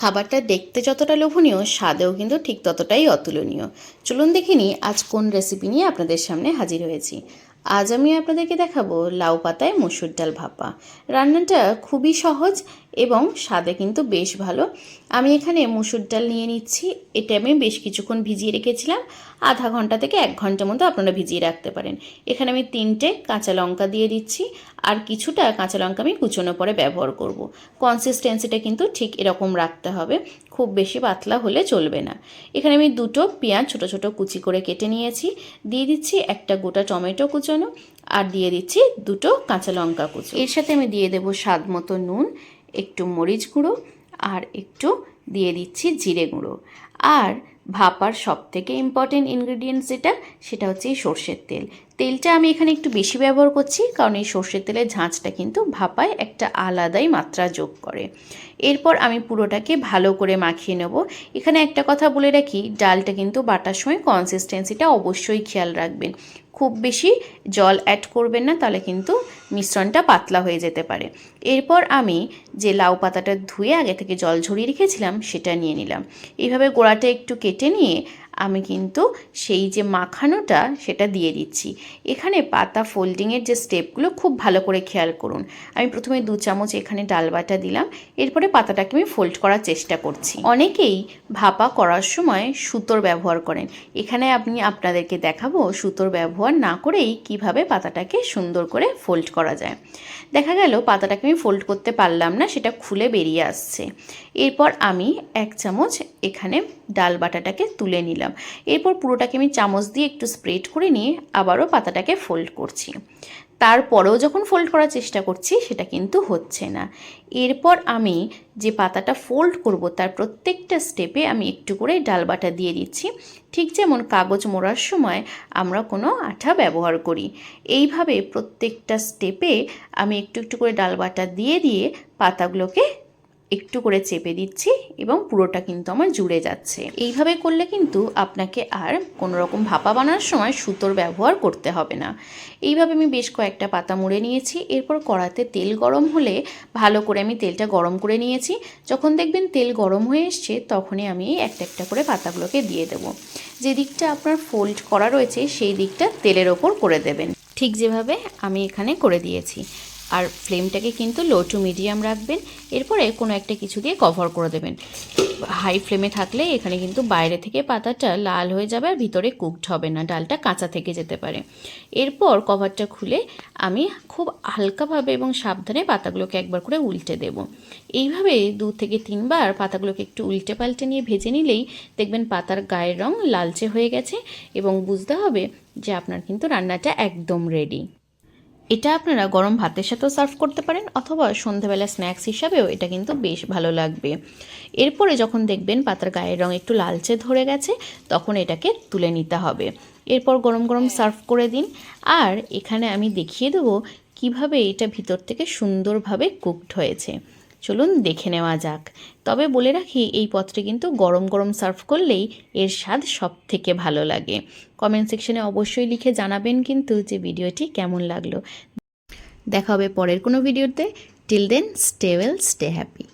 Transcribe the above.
খাবারটা দেখতে যতটা লোভনীয়, স্বাদেও কিন্তু ঠিক ততটাই অতুলনীয়। চলুন দেখে নিই আজ কোন রেসিপি নিয়ে আপনাদের সামনে হাজির হয়েছি। আজ আমি আপনাদেরকে দেখাবো লাউ পাতায় মসুর ডাল ভাপা। রান্নাটা খুবই সহজ এবং স্বাদে কিন্তু বেশ ভালো। আমি এখানে মসুর ডাল নিয়ে নিচ্ছি। এটা আমি বেশ কিছুক্ষণ ভিজিয়ে রেখেছিলাম, আধা ঘন্টা থেকে 1 ঘন্টার মতো আপনারা ভিজিয়ে রাখতে পারেন। এখানে আমি 3টে কাঁচা লঙ্কা দিয়ে দিচ্ছি, আর কিছুটা কাঁচা লঙ্কা আমি কুচোনো পরে ব্যবহার করব। কনসিস্টেন্সিটা কিন্তু ঠিক এরকম রাখতে হবে, খুব বেশি পাতলা হলে চলবে না। এখানে আমি 2টো পেঁয়াজ ছোট ছোট কুচি করে কেটে নিয়েছি, দিয়ে দিচ্ছি একটা গোটা টমেটো কুচোনো, আর দিয়ে দিচ্ছি 2টো কাঁচা লঙ্কা কুচো। এর সাথে আমি দিয়ে দেবো স্বাদ মতো নুন, একটু মরিচ গুঁড়ো, আর একটু দিয়ে দিচ্ছি জিরে গুঁড়ো। আর ভাপার সবথেকে ইম্পর্টেন্ট ইনগ্রেডিয়েন্টস সেটা হচ্ছে এই সর্ষের তেল। তেলটা আমি এখানে একটু বেশি ব্যবহার করছি, কারণ এই সর্ষের তেলের ঝাঁঝটা কিন্তু ভাপায় একটা আলাদাই মাত্রা যোগ করে। এরপর আমি পুরোটাকে ভালো করে মাখিয়ে নেব। এখানে একটা কথা বলে রাখি, ডালটা কিন্তু বাটার সময় কনসিস্টেন্সিটা অবশ্যই খেয়াল রাখবেন। খুব বেশি জল অ্যাড করবেন না, তাহলে কিন্তু মিশ্রণটা পাতলা হয়ে যেতে পারে। এরপর আমি যে লাউ পাতাটা ধুয়ে আগে থেকে জল ঝরিয়ে রেখেছিলাম সেটা নিয়ে নিলাম। এইভাবে গোড়াটা একটু কেটে নিয়ে আমি কিন্তু সেই যে মাখানোটা সেটা দিয়ে দিচ্ছি। এখানে পাতা ফোল্ডিংয়ের যে স্টেপগুলো খুব ভালো করে খেয়াল করুন। আমি প্রথমে 2 চামচ এখানে ডাল বাটা দিলাম, এরপরে পাতাটাকে আমি ফোল্ড করার চেষ্টা করছি। অনেকেই ভাপা করার সময় সুতোর ব্যবহার করেন, এখানে আমি আপনাদেরকে দেখাবো সুতোর ব্যবহার না করেই কিভাবে পাতাটাকে সুন্দর করে ফোল্ড করা যায়। দেখা গেল পাতাটাকে আমি ফোল্ড করতে পারলাম না, সেটা খুলে বেরিয়ে আসছে। এরপর আমি 1 চামচ এখানে ডাল বাটাটাকে তুলে নিলাম। এরপর পুরোটাকে আমি চামচ দিয়ে একটু স্প্রেড করে নিয়ে আবারও পাতাটাকে ফোল্ড করছি। তারপরেও যখন ফোল্ড করার চেষ্টা করছি সেটা কিন্তু হচ্ছে না। এরপর আমি যে পাতাটা ফোল্ড করব তার প্রত্যেকটা স্টেপে আমি একটু করে ডাল বাটা দিয়ে দিচ্ছি, ঠিক যেমন কাগজ মোড়ার সময় আমরা কোনো আঠা ব্যবহার করি। এইভাবে প্রত্যেকটা স্টেপে আমি একটু একটু করে ডাল বাটা দিয়ে দিয়ে পাতাগুলোকে একটু করে চেপে দিচ্ছি এবং পুরোটা কিন্তু আমার জুড়ে যাচ্ছে। এইভাবে করলে কিন্তু আপনাকে আর কোনো রকম ভাপা বানানোর সময় সুতোর ব্যবহার করতে হবে না। এইভাবে আমি বেশ কয়েকটা পাতা মুড়ে নিয়েছি। এরপর কড়াতে তেল গরম হলে ভালো করে আমি তেলটা গরম করে নিয়েছি। যখন দেখবেন তেল গরম হয়ে এসছে তখনই আমি একটা একটা করে পাতাগুলোকে দিয়ে দেব। যে দিকটা আপনার ফোল্ড করা রয়েছে সেই দিকটা তেলের ওপর করে দেবেন, ঠিক যেভাবে আমি এখানে করে দিয়েছি। আর ফ্লেমটাকে কিন্তু লো টু মিডিয়াম রাখবেন। এরপরে কোনো একটা কিছু দিয়ে কভার করে দেবেন। হাই ফ্লেমে থাকলে এখানে কিন্তু বাইরে থেকে পাতাটা লাল হয়ে যাবে আর ভিতরে কুকড হবে না, ডালটা কাঁচা থেকে যেতে পারে। এরপর কভারটা খুলে আমি খুব হালকাভাবে এবং সাবধানে পাতাগুলোকে একবার করে উল্টে দেব। এইভাবে 2 থেকে 3 বার পাতাগুলোকে একটু উল্টে পাল্টে নিয়ে ভেজে নিলেই দেখবেন পাতার গায়ের রং লালচে হয়ে গেছে এবং বুঝতে হবে যে আপনার কিন্তু রান্নাটা একদম রেডি। এটা আপনারা গরম ভাতের সাথেও সার্ভ করতে পারেন, অথবা সন্ধ্যাবেলা স্ন্যাক্স হিসাবেও এটা কিন্তু বেশ ভালো লাগবে। এরপরে যখন দেখবেন পাতার গায়ের রং একটু লালচে ধরে গেছে তখন এটাকে তুলে নিতে হবে। এরপর গরম গরম সার্ভ করে দিন। আর এখানে আমি দেখিয়ে দেবো কিভাবে এটা ভিতর থেকে সুন্দরভাবে কুকড হয়েছে। চলুন দেখে নেওয়া যাক। তবে বলে রাখি, এই পদটি কিন্তু গরম গরম সার্ভ করলেই এর স্বাদ সব থেকে ভালো লাগে। কমেন্ট সেকশনে অবশ্যই লিখে জানাবেন কিন্তু যে ভিডিওটি কেমন লাগলো। দেখা হবে পরের কোনো ভিডিওতে। Till then, stay well, stay happy.